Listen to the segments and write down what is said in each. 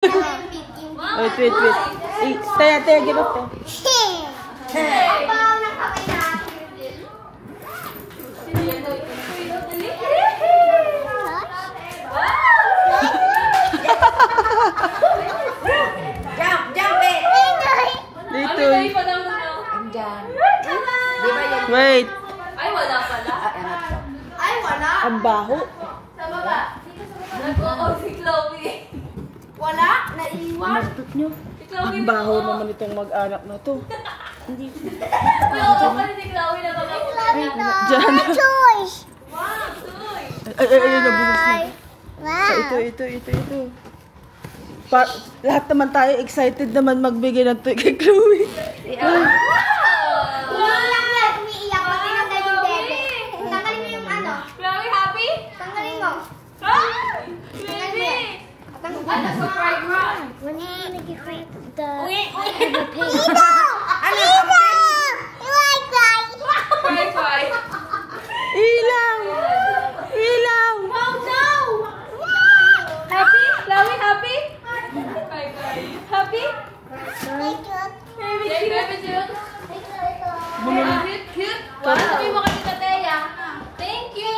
Wait, wait, wait. Taya, get up there. Jump it! Dito. Wait. Ay, wala pala. Ay, wala. Ang baho. Sa baba. Nag-o si Chloe. Wala? Naiwan? Mastot nyo. Ang baho naman itong mag-anak na to. Hindi. Oo, pala si Chloe na baba. Diyan. Wow, Toy. Ay, nabuhos na. Ito. Lahat naman tayo excited naman magbigay ng toy kay Chloe. Chloe, happy? Baby! Cry. Ilaw! Oh no! Happy? Chloe, happy? Happy? Baby cute. Cute. Wow, sabi mo kay Tita Teya. Thank you.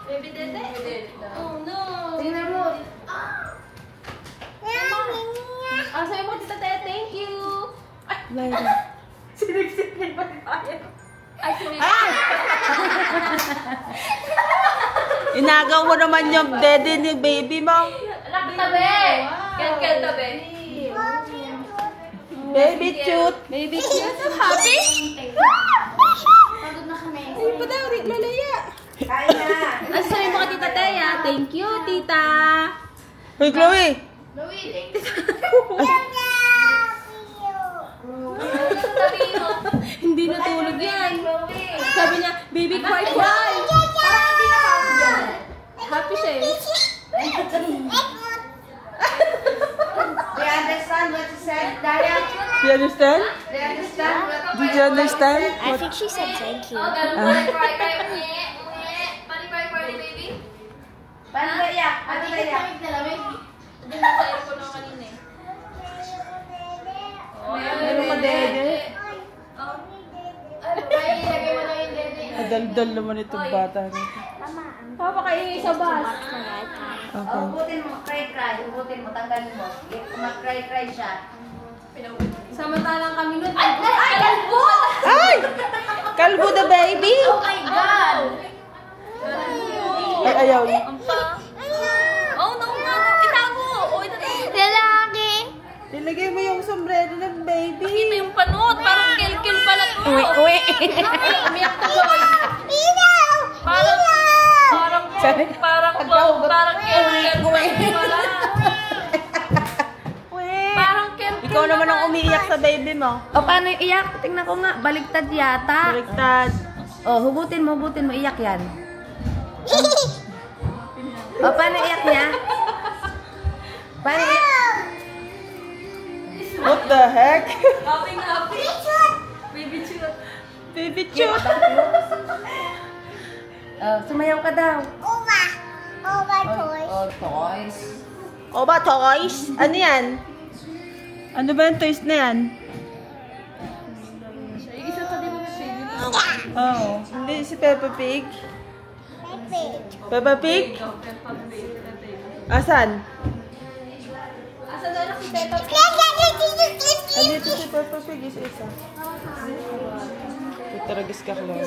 Baby Dede. Oh no. Tingnan mo. Ang sabi mo kay Tita Teya, thank you. Lyra. Siniksik niya pa tayo. Ay, sorry. Inagaw mo naman yung dede ni baby mo. Anak, tabi. Kel, tabi. Baby cute. Baby cute. Happy? Pagod na kami. Ay, pa daw, lalaya. Kaya na. Ang sabi mo kay Tita Teya, thank you, Tita. Hoy, Chloe. Louie, thank Sabi mo, hindi natulog yan. Sabi niya, baby cry. Parang hindi nakapagod yan. Happy siya eh. Do you understand what you said, Daya? Do you understand? Do you understand what Did you understand? I think she said thank you. Oh, ganun cry. Pali cry ni baby. Paano ba iyak? Paano ba iyak? Hindi na sa aircon ako kanina eh. Oh, Meron ka dede. Ay, ilagay mo na yung dede. Adaldal naman itong bata nito. Papa, kaingay sa bus. Okay. Ubutin mo, cry. Ubutin mo, tanggalin mo. Mag-cry siya. Samantalang kami nun. Ay, kalbo! Ay! Kalbo the baby! Oh my God! Ay, ayaw. Oh, no. Itago! Oh, Lalaki! Ilagay mo yung sombrero ng baby. Ito yung panot. Parang kill pala to. Uwi! Umiyak to boy. Parang kill pala. Parang kill. Ikaw naman ang umiiyak sa baby mo. O, paano iyak? Tingnan ko nga. Baligtad yata. Baliktad. O, hugutin mo. Iyak yan. O, paano iyak niya? Paano iyak? What the heck? Happy. Baby cute. Baby cute. Sumayaw ka daw. Oh, toys. O ba, toys? Ano yan? Ano ba yung toys na yan? Isa pa din mo baby. Oo. Hindi si Peppa Pig. Peppa Pig? Asan? Asa na si Peppa? Andito si Peppa Pig, isa-isa. Ito, ragis ka, Chloe.